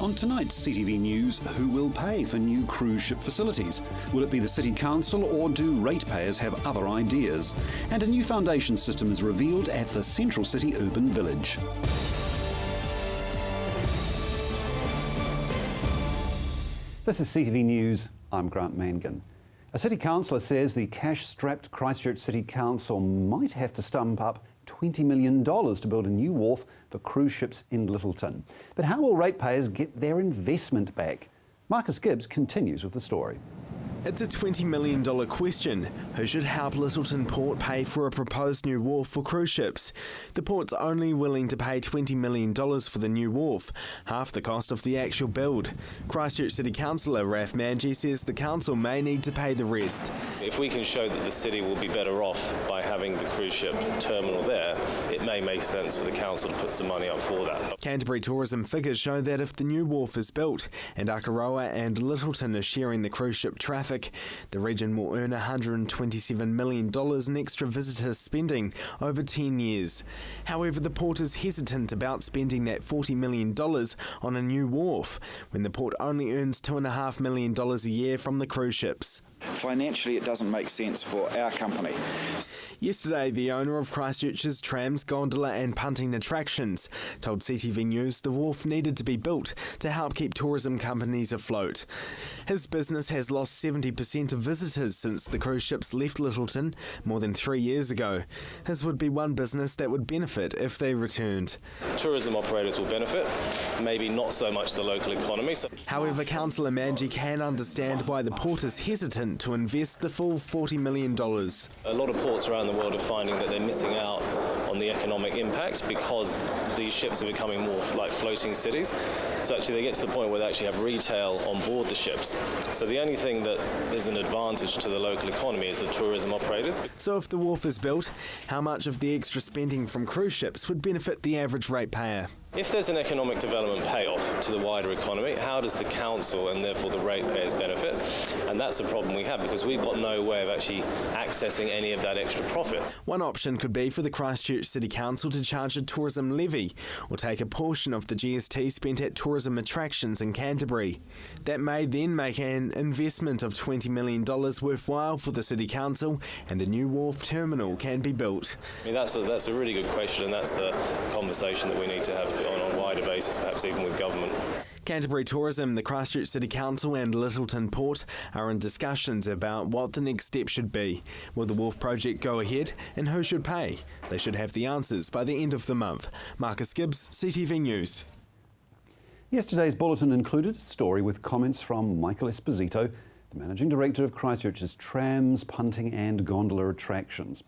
On tonight's CTV News, who will pay for new cruise ship facilities? Will it be the City Council, or do ratepayers have other ideas? And a new foundation system is revealed at the Central City Urban Village. This is CTV News. I'm Grant Mangan. A city councillor says the cash-strapped Christchurch City Council might have to stump up $20 million to build a new wharf for cruise ships in Lyttelton. But how will ratepayers get their investment back? Marcus Gibbs continues with the story. It's a $20 million question. Who should help Lyttelton Port pay for a proposed new wharf for cruise ships? The port's only willing to pay $20 million for the new wharf, half the cost of the actual build. Christchurch City Councillor Raf Manji says the council may need to pay the rest. If we can show that the city will be better off by having the cruise ship terminal there, it may make sense for the council to put some money up for that. Canterbury tourism figures show that if the new wharf is built and Akaroa and Lyttelton are sharing the cruise ship traffic, the region will earn $127 million in extra visitor spending over 10 years. However, the port is hesitant about spending that $40 million on a new wharf, when the port only earns $2.5 million a year from the cruise ships. Financially, it doesn't make sense for our company. Yesterday, the owner of Christchurch's trams, gondola and punting attractions told CTV News the wharf needed to be built to help keep tourism companies afloat. His business has lost 70% of visitors since the cruise ships left Lyttelton more than 3 years ago. His would be one business that would benefit if they returned. Tourism operators will benefit, maybe not so much the local economy. However, Councillor Manji can understand why the port is hesitant to invest the full $40 million. A lot of ports around the world are finding that they're missing out on the economic impact because these ships are becoming more like floating cities. So actually they get to the point where they actually have retail on board the ships. So the only thing that is an advantage to the local economy is the tourism operators. So if the wharf is built, how much of the extra spending from cruise ships would benefit the average ratepayer? If there's an economic development payoff to the wider economy, how does the council and therefore the ratepayers benefit? And that's the problem we have, because we've got no way of actually accessing any of that extra profit. One option could be for the Christchurch City Council to charge a tourism levy or take a portion of the GST spent at tourism attractions in Canterbury. That may then make an investment of $20 million worthwhile for the City Council, and the new wharf terminal can be built. I mean, that's a really good question, and that's a conversation that we need to have on a wider basis, perhaps even with government. Canterbury Tourism, the Christchurch City Council and Lyttelton Port are in discussions about what the next step should be. Will the wharf project go ahead, and who should pay? They should have the answers by the end of the month. Marcus Gibbs, CTV News. Yesterday's bulletin included a story with comments from Michael Esposito, the Managing Director of Christchurch's trams, punting and gondola attractions.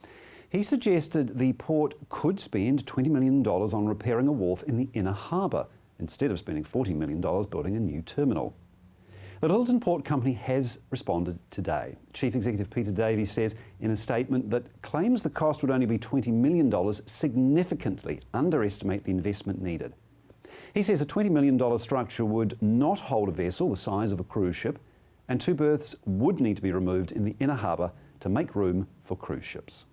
He suggested the port could spend $20 million on repairing a wharf in the inner harbour, instead of spending $40 million building a new terminal. The Lyttelton Port Company has responded today. Chief Executive Peter Davies says in a statement that claims the cost would only be $20 million significantly underestimate the investment needed. He says a $20 million structure would not hold a vessel the size of a cruise ship, and 2 berths would need to be removed in the inner harbour to make room for cruise ships.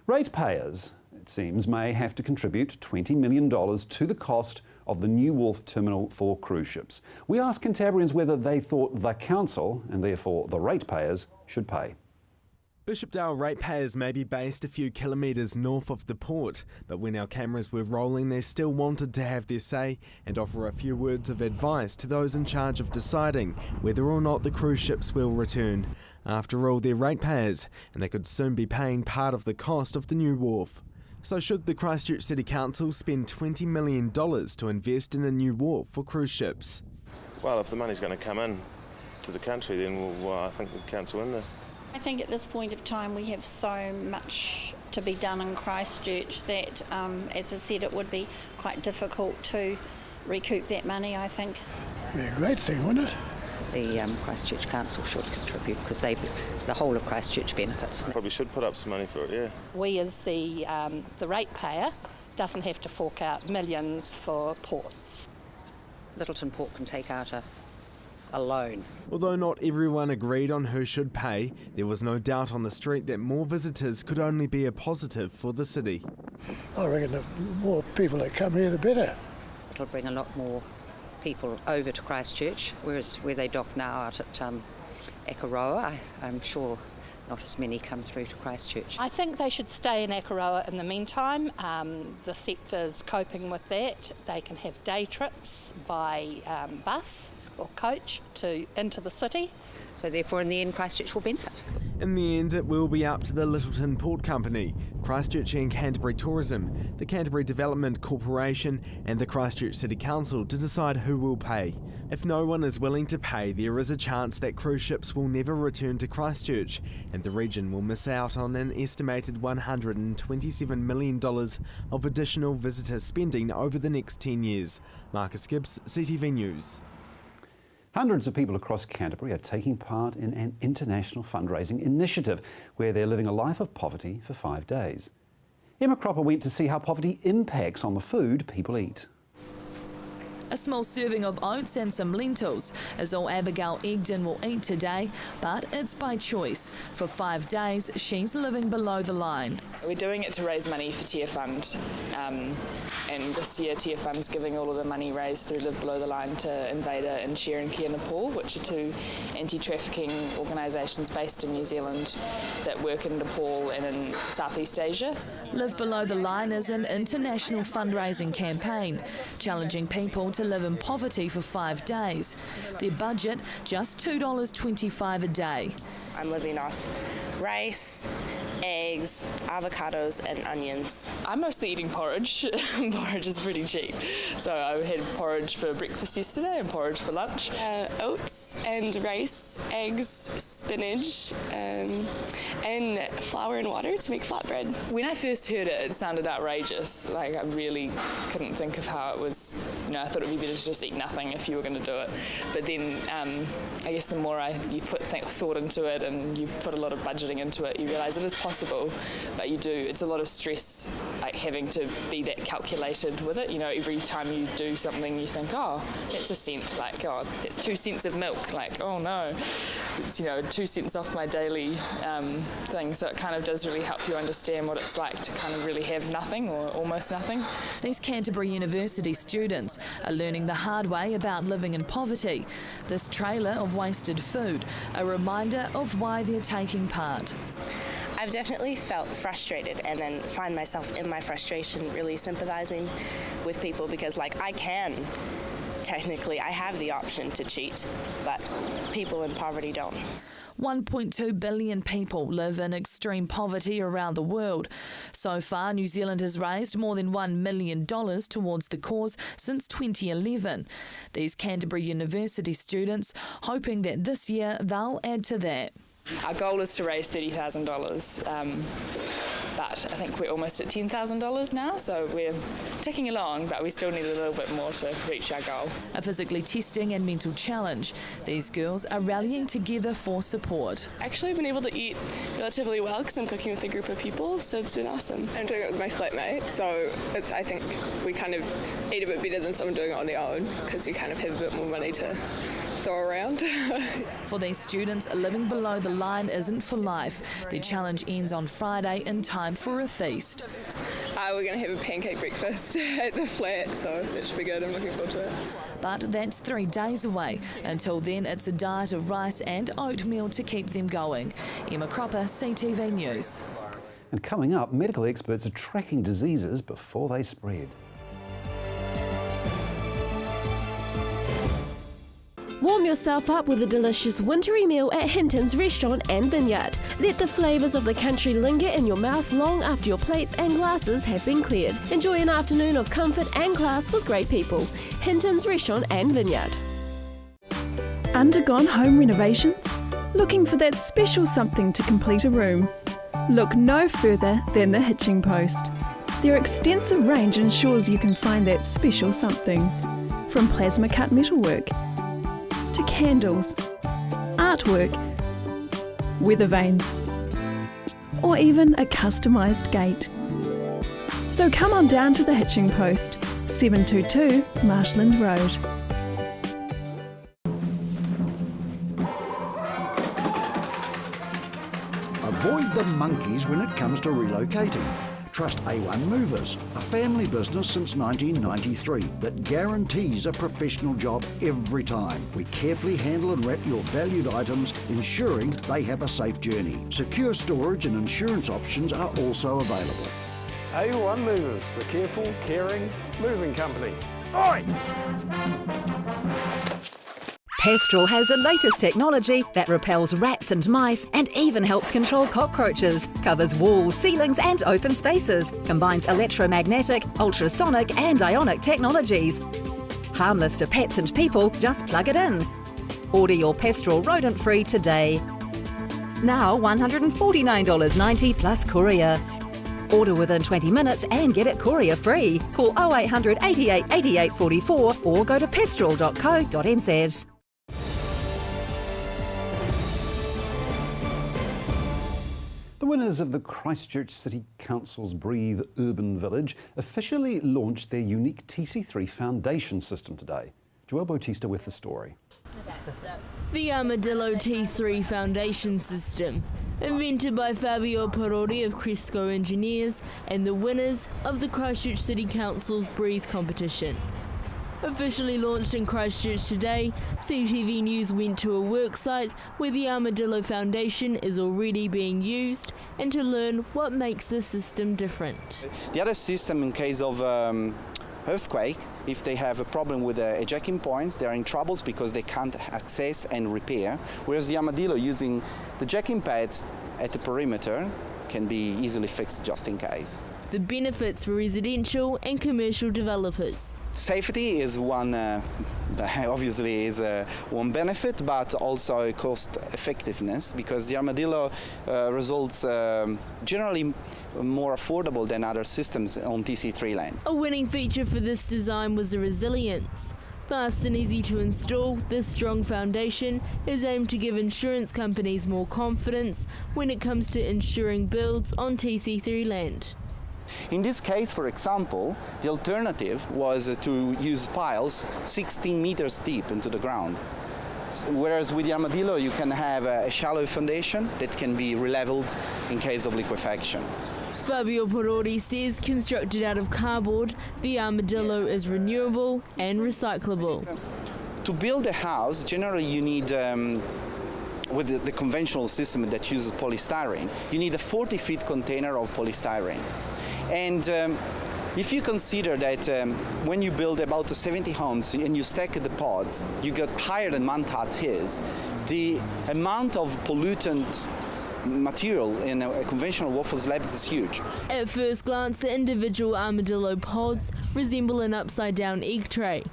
Ratepayers, it seems, may have to contribute $20 million to the cost of the new wharf terminal for cruise ships. We asked Cantabrians whether they thought the council, and therefore the ratepayers, should pay. Bishopdale ratepayers may be based a few kilometres north of the port, but when our cameras were rolling, they still wanted to have their say and offer a few words of advice to those in charge of deciding whether or not the cruise ships will return. After all, they're ratepayers, and they could soon be paying part of the cost of the new wharf. So should the Christchurch City Council spend $20 million to invest in a new wharf for cruise ships? Well, if the money's going to come in to the country, then I think the council in there. I think at this point of time we have so much to be done in Christchurch that, as I said, it would be quite difficult to recoup that money, I think. It'd be a great thing, wouldn't it? The Christchurch Council should contribute because the whole of Christchurch benefits. Probably should put up some money for it, yeah. We as the ratepayer doesn't have to fork out millions for ports. Lyttelton Port can take out a loan. Although not everyone agreed on who should pay, there was no doubt on the street that more visitors could only be a positive for the city. I reckon the more people that come here, the better. It'll bring a lot more people over to Christchurch, whereas where they dock now out at Akaroa, I'm sure not as many come through to Christchurch. I think they should stay in Akaroa in the meantime. The sector's coping with that. They can have day trips by bus or coach into the city. So therefore, in the end, Christchurch will benefit. In the end, it will be up to the Littleton Port Company, Christchurch and Canterbury Tourism, the Canterbury Development Corporation and the Christchurch City Council to decide who will pay. If no one is willing to pay, there is a chance that cruise ships will never return to Christchurch and the region will miss out on an estimated $127 million of additional visitor spending over the next 10 years. Marcus Gibbs, CTV News. Hundreds of people across Canterbury are taking part in an international fundraising initiative where they're living a life of poverty for 5 days. Emma Cropper went to see how poverty impacts on the food people eat. A small serving of oats and some lentils is all Abigail Egdon will eat today, but it's by choice. For 5 days, she's living below the line. We're doing it to raise money for Tear Fund, and this year Tear Fund's giving all of the money raised through Live Below the Line to Invader and Share and Care Nepal, which are two anti-trafficking organisations based in New Zealand that work in Nepal and in Southeast Asia. Live Below the Line is an international fundraising campaign, challenging people to live in poverty for 5 days. Their budget, just $2.25 a day. I'm living off rice, eggs, avocados and onions. I'm mostly eating porridge. Porridge is pretty cheap. So I had porridge for breakfast yesterday and porridge for lunch. Oats and rice, eggs, spinach, and flour and water to make flatbread. When I first heard it, it sounded outrageous. Like I really couldn't think of how it was, I thought it would be better to just eat nothing if you were going to do it. But then I guess the more you put thought into it and you put a lot of budgeting into it, you realise it is possible, but it's a lot of stress, like having to be that calculated with it. Every time you do something you think, oh, that's a cent, like, oh, it's 2 cents of milk, like, oh no, it's 2 cents off my daily thing. So it kind of does really help you understand what it's like to kind of really have nothing or almost nothing. These Canterbury University students are learning the hard way about living in poverty. This trailer of wasted food, a reminder of why they're taking part. I've definitely felt frustrated and then find myself in my frustration really sympathising with people because I have the option to cheat, but people in poverty don't. 1.2 billion people live in extreme poverty around the world. So far, New Zealand has raised more than $1 million towards the cause since 2011. These Canterbury University students hoping that this year they'll add to that. Our goal is to raise $30,000, but I think we're almost at $10,000 now, so we're ticking along, but we still need a little bit more to reach our goal. A physically testing and mental challenge. These girls are rallying together for support. Actually, I've been able to eat relatively well because I'm cooking with a group of people, so it's been awesome. I'm doing it with my flatmate, so I think we kind of eat a bit better than someone doing it on their own because you kind of have a bit more money to throw around. For these students, living below the line isn't for life. Their challenge ends on Friday in time for a feast. We're going to have a pancake breakfast at the flat, so that should be good. I'm looking forward to it. But that's 3 days away. Until then, it's a diet of rice and oatmeal to keep them going. Emma Cropper, CTV News. And coming up, medical experts are tracking diseases before they spread. Warm yourself up with a delicious wintry meal at Hinton's Restaurant and Vineyard. Let the flavours of the country linger in your mouth long after your plates and glasses have been cleared. Enjoy an afternoon of comfort and class with great people. Hinton's Restaurant and Vineyard. Undergone home renovations? Looking for that special something to complete a room? Look no further than the Hitching Post. Their extensive range ensures you can find that special something. From plasma cut metalwork to candles, artwork, weather vanes, or even a customised gate. So come on down to the Hitching Post, 722 Marshland Road. Avoid the monkeys when it comes to relocating. Trust A1 Movers, a family business since 1993 that guarantees a professional job every time. We carefully handle and wrap your valued items, ensuring they have a safe journey. Secure storage and insurance options are also available. A1 Movers, the careful, caring, moving company. Oi! Pestral has the latest technology that repels rats and mice and even helps control cockroaches. Covers walls, ceilings and open spaces. Combines electromagnetic, ultrasonic and ionic technologies. Harmless to pets and people, just plug it in. Order your Pestral rodent-free today. Now $149.90 plus courier. Order within 20 minutes and get it courier free. Call 0800 88 88 44 or go to pestral.co.nz. The winners of the Christchurch City Council's Breathe Urban Village officially launched their unique TC3 foundation system today. Joelle Bautista with the story. The Armadillo T3 foundation system, invented by Fabio Parodi of Cresco Engineers and the winners of the Christchurch City Council's Breathe competition. Officially launched in Christchurch today, CTV News went to a worksite where the Armadillo Foundation is already being used and to learn what makes the system different. The other system, in case of earthquake, if they have a problem with the ejecting points, they are in troubles because they can't access and repair, whereas the Armadillo, using the jacking pads at the perimeter, can be easily fixed just in case. The benefits for residential and commercial developers. Safety is one, obviously is one benefit, but also cost effectiveness, because the Armadillo results generally more affordable than other systems on TC3 lands. A winning feature for this design was the resilience. Fast and easy to install, this strong foundation is aimed to give insurance companies more confidence when it comes to insuring builds on TC3 land. In this case, for example, the alternative was to use piles 16 meters deep into the ground. Whereas with the Armadillo, you can have a shallow foundation that can be releveled in case of liquefaction. Fabio Parodi says constructed out of cardboard, the Armadillo is renewable and recyclable. To build a house, generally you need with the conventional system that uses polystyrene, you need a 40-foot container of polystyrene. And if you consider that when you build about 70 homes and you stack the pods, you get higher than Mount Hutt is, the amount of pollutant material in a conventional waffle slab is huge. At first glance, the individual Armadillo pods resemble an upside-down egg tray.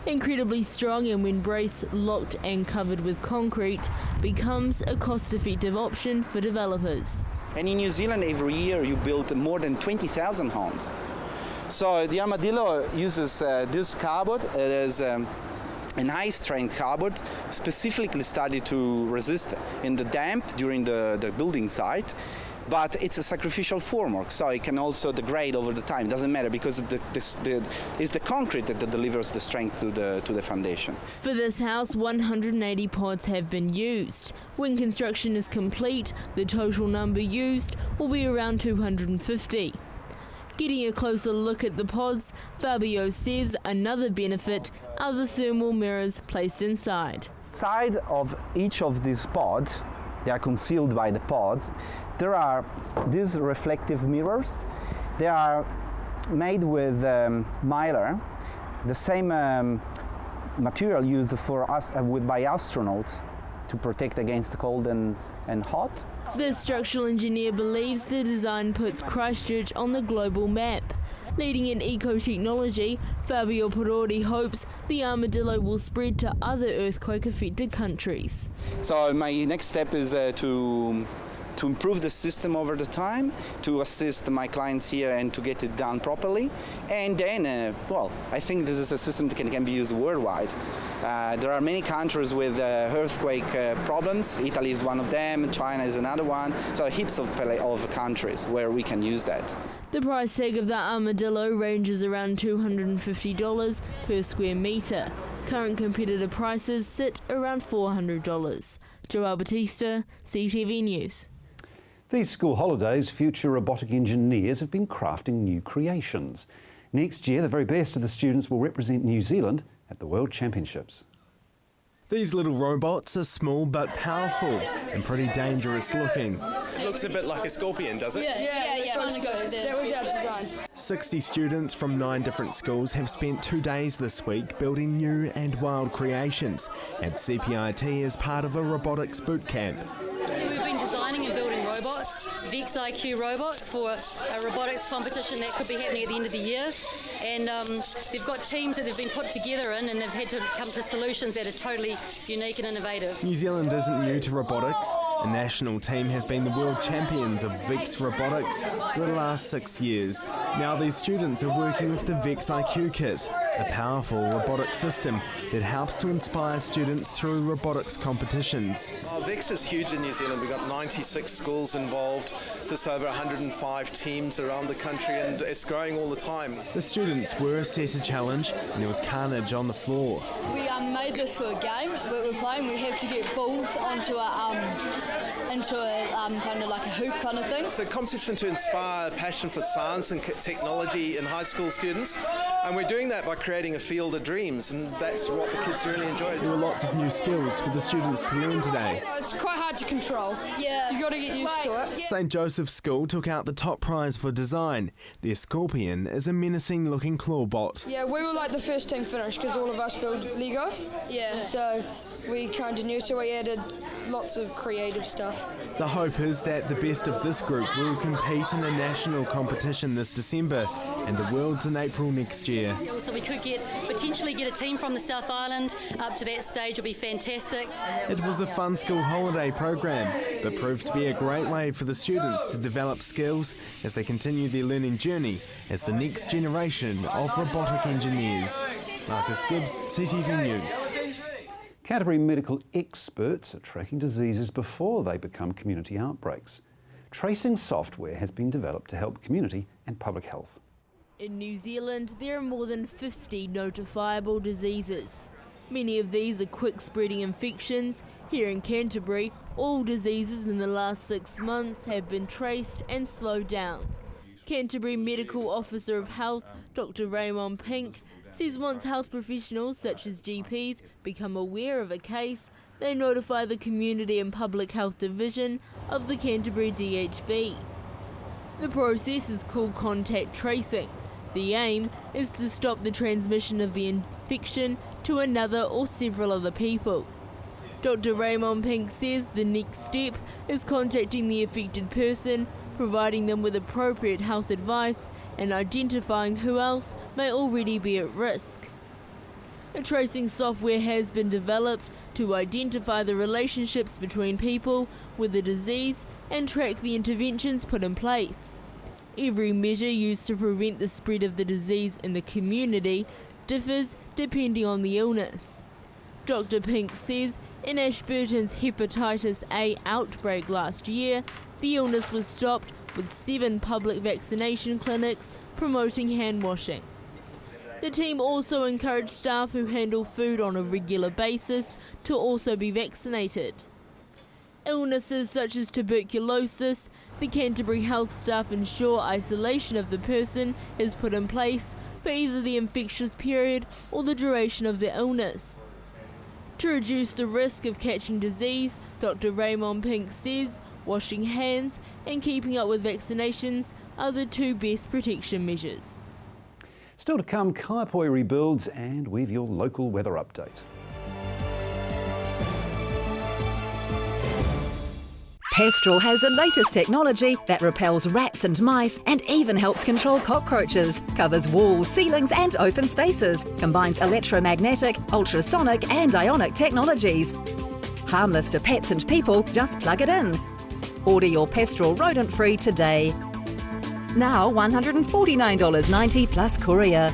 Incredibly strong, and when braced, locked and covered with concrete, becomes a cost-effective option for developers. And in New Zealand, every year you build more than 20,000 homes. So the Armadillo uses this cardboard as an high-strength cardboard, specifically studied to resist in the damp during the building site. But it's a sacrificial formwork, so it can also degrade over the time. It doesn't matter, because it's the concrete that delivers the strength to the foundation. For this house, 180 pods have been used. When construction is complete, the total number used will be around 250. Getting a closer look at the pods, Fabio says another benefit are the thermal mirrors placed inside. Inside of each of these pods, they are concealed by the pods, there are these reflective mirrors. They are made with mylar, the same material used by astronauts to protect against the cold and hot. The structural engineer believes the design puts Christchurch on the global map. Leading in eco-technology, Fabio Parodi hopes the Armadillo will spread to other earthquake-affected countries. So my next step is to improve the system over the time, to assist my clients here and to get it done properly. And then, I think this is a system that can be used worldwide. There are many countries with earthquake problems. Italy is one of them, China is another one. So heaps of countries where we can use that. The price tag of that Armadillo ranges around $250 per square metre. Current competitor prices sit around $400. Joelle Bautista, CTV News. These school holidays, future robotic engineers have been crafting new creations. Next year, the very best of the students will represent New Zealand at the World Championships. These little robots are small but powerful and pretty dangerous looking. It looks a bit like a scorpion, does it? Yeah. That was our design. 60 students from 9 different schools have spent 2 days this week building new and wild creations at CPIT as part of a robotics boot camp. We've been designing and building robots, VEX IQ robots, for a robotics competition that could be happening at the end of the year. And they've got teams that they've been put together in, and they've had to come to solutions that are totally unique and innovative. New Zealand isn't new to robotics. A national team has been the world champions of VEX robotics for the last 6 years. Now these students are working with the VEX IQ kit, a powerful robotic system that helps to inspire students through robotics competitions. VEX is huge in New Zealand. We've got 96 schools involved, just over 105 teams around the country, and it's growing all the time. The students were set a challenge and there was carnage on the floor. We made this for a game that we're playing. We have to get balls onto a kind of like a hoop kind of thing. It's a competition to inspire passion for science and technology in high school students, and we're doing that by creating a field of dreams, and that's what the kids really enjoy. There were lots of new skills for the students to learn today. It's quite hard to control. Yeah. You got to get used to it. St Joseph's School took out the top prize for design. Their Scorpion is a menacing looking clawbot. Yeah, we were like the first team finished because all of us built Lego. Yeah. So we kind of knew, so we added lots of creative stuff. The hope is that the best of this group will compete in a national competition this December and the Worlds in April next year. Also, we could potentially get a team from the South Island up to that stage. Would be fantastic. It was a fun school holiday program that proved to be a great way for the students to develop skills as they continue their learning journey as the next generation of robotic engineers. Marcus Gibbs, CTV News. Canterbury medical experts are tracking diseases before they become community outbreaks. Tracing software has been developed to help community and public health. In New Zealand, there are more than 50 notifiable diseases. Many of these are quick-spreading infections. Here in Canterbury, all diseases in the last 6 months have been traced and slowed down. Canterbury Medical Officer of Health, Dr. Raymond Pink, says once health professionals such as GPs become aware of a case, they notify the Community and Public Health Division of the Canterbury DHB. The process is called contact tracing. The aim is to stop the transmission of the infection to another or several other people. Dr. Raymond Pink says the next step is contacting the affected person, providing them with appropriate health advice and identifying who else may already be at risk. A tracing software has been developed to identify the relationships between people with the disease and track the interventions put in place. Every measure used to prevent the spread of the disease in the community differs depending on the illness. Dr. Pink says in Ashburton's hepatitis A outbreak last year, the illness was stopped with 7 public vaccination clinics promoting hand washing. The team also encouraged staff who handle food on a regular basis to also be vaccinated. Illnesses such as tuberculosis, the Canterbury Health staff ensure isolation of the person is put in place for either the infectious period or the duration of the illness. To reduce the risk of catching disease, Dr. Raymond Pink says washing hands and keeping up with vaccinations are the 2 best protection measures. Still to come, Kaiapoi rebuilds, and we've your local weather update. Pestral has the latest technology that repels rats and mice and even helps control cockroaches. Covers walls, ceilings and open spaces. Combines electromagnetic, ultrasonic and ionic technologies. Harmless to pets and people, just plug it in. Order your Pestral rodent-free today. Now $149.90 plus courier.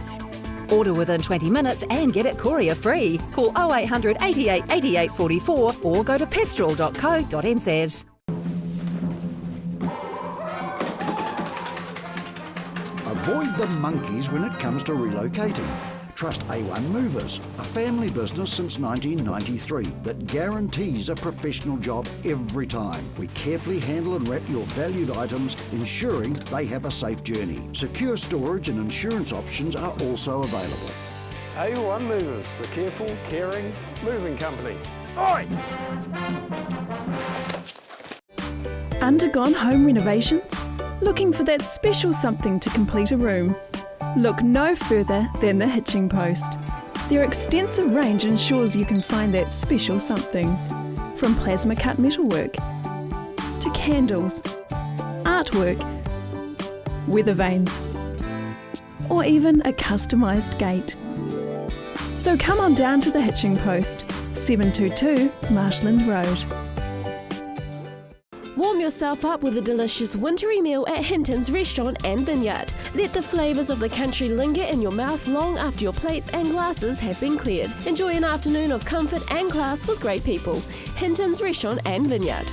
Order within 20 minutes and get it courier free. Call 0800 88 88 44 or go to pestral.co.nz. Avoid the monkeys when it comes to relocating. Trust A1 Movers, a family business since 1993 that guarantees a professional job every time. We carefully handle and wrap your valued items, ensuring they have a safe journey. Secure storage and insurance options are also available. A1 Movers, the careful, caring, moving company. Oi! Undergone home renovations? Looking for that special something to complete a room? Look no further than the Hitching Post. Their extensive range ensures you can find that special something. From plasma cut metalwork to candles, artwork, weather vanes, or even a customised gate. So come on down to the Hitching Post, 722 Marshland Road. Warm yourself up with a delicious wintry meal at Hinton's Restaurant and Vineyard. Let the flavours of the country linger in your mouth long after your plates and glasses have been cleared. Enjoy an afternoon of comfort and class with great people. Hinton's Restaurant and Vineyard.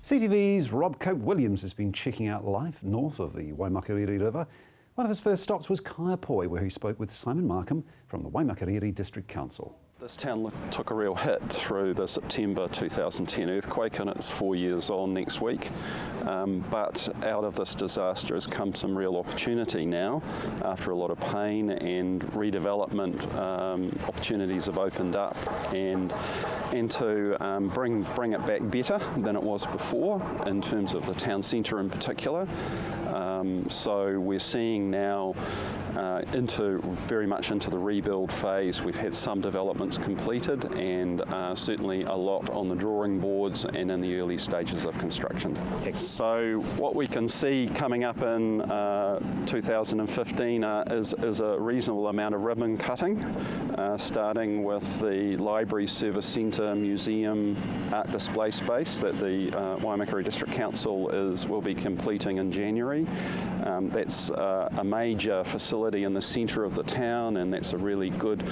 CTV's Rob Cope-Williams has been checking out life north of the Waimakariri River. One of his first stops was Kaiapoi, where he spoke with Simon Markham from the Waimakariri District Council. This town took a real hit through the September 2010 earthquake, and it's 4 years on next week. But out of this disaster has come some real opportunity now. After a lot of pain and redevelopment, opportunities have opened up, and to bring it back better than it was before in terms of the town centre in particular. So we're seeing now very much into the rebuild phase. We've had some developments completed, and certainly a lot on the drawing boards and in the early stages of construction. So what we can see coming up in 2015 is a reasonable amount of ribbon cutting, starting with the library, service centre, museum, art display space that the Waimakariri District Council will be completing in January. That's a major facility in the centre of the town, and that's a really good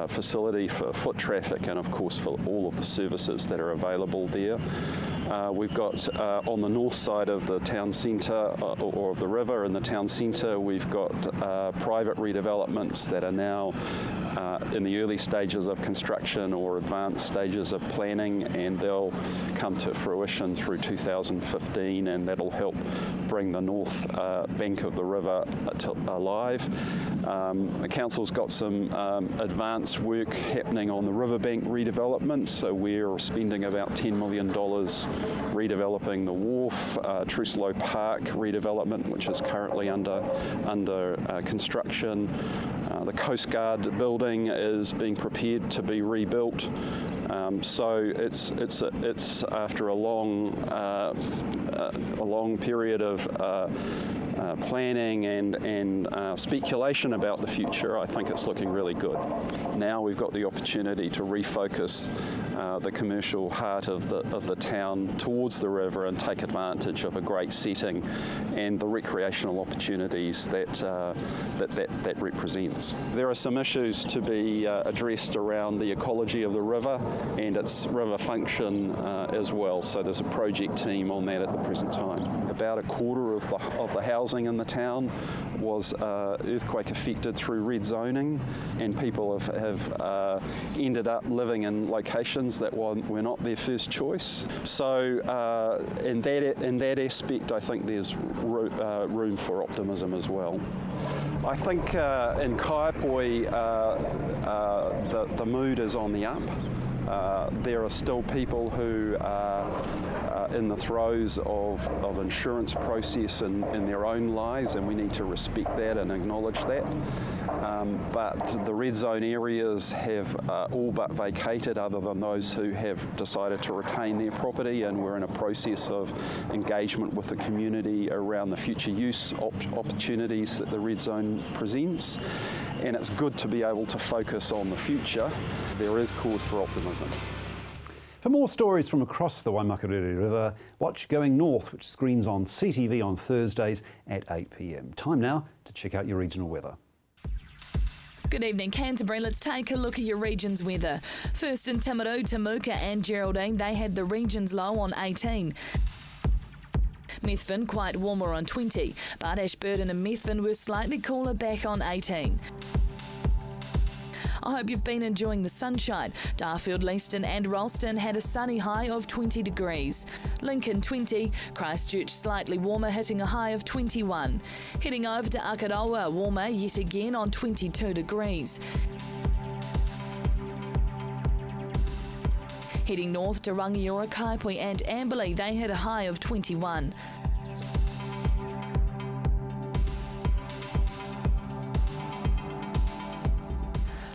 facility for foot traffic and of course for all of the services that are available there. We've got on the north side of the town centre or of the river in the town centre, we've got private redevelopments that are now in the early stages of construction or advanced stages of planning, and they'll come to fruition through 2015, and that'll help bring the north bank of the river alive. The council's got some advanced work happening on the riverbank redevelopment, so we're spending about $10 million redeveloping the wharf, Truslow Park redevelopment, which is currently under construction. The Coast Guard building is being prepared to be rebuilt. So it's after a long period of planning and speculation about the future. I think it's looking really good. Now we've got the opportunity to refocus the commercial heart of the town towards the river and take advantage of a great setting and the recreational opportunities that represents. There are some issues to be addressed around the ecology of the river and its river function as well. So there's a project team on that at the present time. About a quarter of the housing in the town was earthquake affected through red zoning, and people have ended up living in locations that were not their first choice. So in that aspect, I think there's room for optimism as well. I think in Kaiapoi the mood is on the up. There are still people who are in the throes of insurance process in their own lives, and we need to respect that and acknowledge that. But the red zone areas have all but vacated, other than those who have decided to retain their property, and we're in a process of engagement with the community around the future use opportunities that the red zone presents. And it's good to be able to focus on the future. There is cause for optimism. For more stories from across the Waimakariri River, watch Going North, which screens on CTV on Thursdays at 8 p.m. Time now to check out your regional weather. Good evening, Canterbury. Let's take a look at your region's weather. First in Timaru, Temuka and Geraldine, they had the region's low on 18. Methven quite warmer on 20, but Ashburton and Methven were slightly cooler back on 18. I hope you've been enjoying the sunshine. Darfield, Leiston and Ralston had a sunny high of 20 degrees. Lincoln 20, Christchurch slightly warmer, hitting a high of 21. Heading over to Akaroa, warmer yet again on 22 degrees. Heading north to Rangiora, Kaipoi and Amberley, they had a high of 21.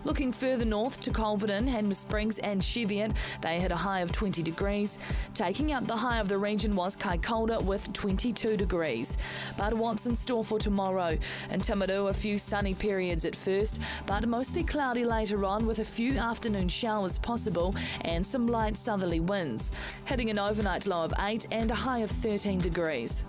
Looking further north to Culverden, Hanmer Springs and Cheviot, they had a high of 20 degrees. Taking out the high of the region was Kaikoura with 22 degrees. But what's in store for tomorrow? In Timaru, a few sunny periods at first, but mostly cloudy later on with a few afternoon showers possible and some light southerly winds. Hitting an overnight low of 8 and a high of 13 degrees.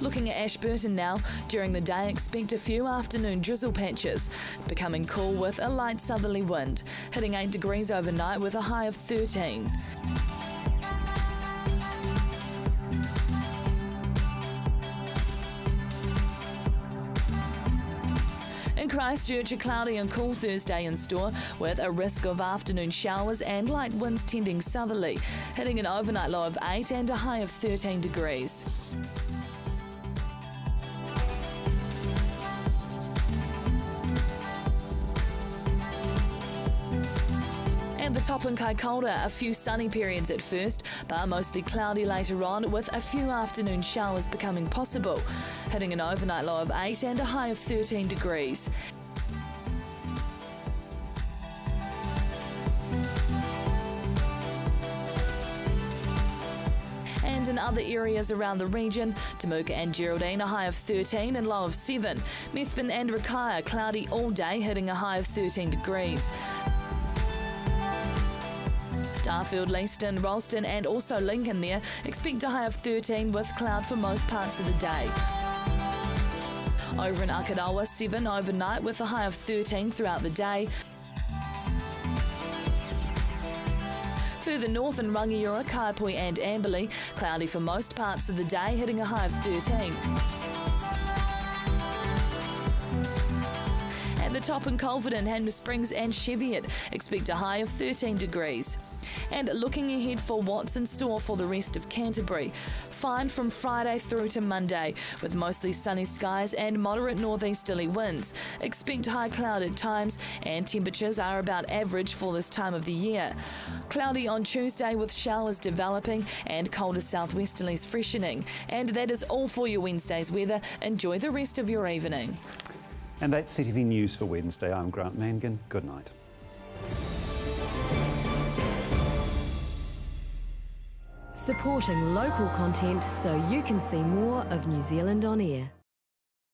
Looking at Ashburton now, during the day expect a few afternoon drizzle patches, becoming cool with a light southerly wind, hitting 8 degrees overnight with a high of 13. In Christchurch, a cloudy and cool Thursday in store with a risk of afternoon showers and light winds tending southerly, hitting an overnight low of 8 and a high of 13 degrees. At the top in Kaikoura, a few sunny periods at first, but mostly cloudy later on with a few afternoon showers becoming possible, hitting an overnight low of 8 and a high of 13 degrees. And in other areas around the region, Temuka and Geraldine a high of 13 and low of 7. Methven and Rakaia cloudy all day, hitting a high of 13 degrees. Darfield, Leiston, Ralston and also Lincoln there expect a high of 13 with cloud for most parts of the day. Over in Akaroa, 7 overnight with a high of 13 throughout the day. Further north in Rangiora, Kaipoi and Amberley, cloudy for most parts of the day, hitting a high of 13. At the top in Culverden, Hanmer Springs and Cheviot, expect a high of 13 degrees. And looking ahead for what's in store for the rest of Canterbury. Fine from Friday through to Monday, with mostly sunny skies and moderate northeasterly winds. Expect high cloud at times, and temperatures are about average for this time of the year. Cloudy on Tuesday with showers developing and colder southwesterlies freshening. And that is all for your Wednesday's weather. Enjoy the rest of your evening. And that's CTV News for Wednesday. I'm Grant Mangan. Good night. Supporting local content so you can see more of New Zealand on air.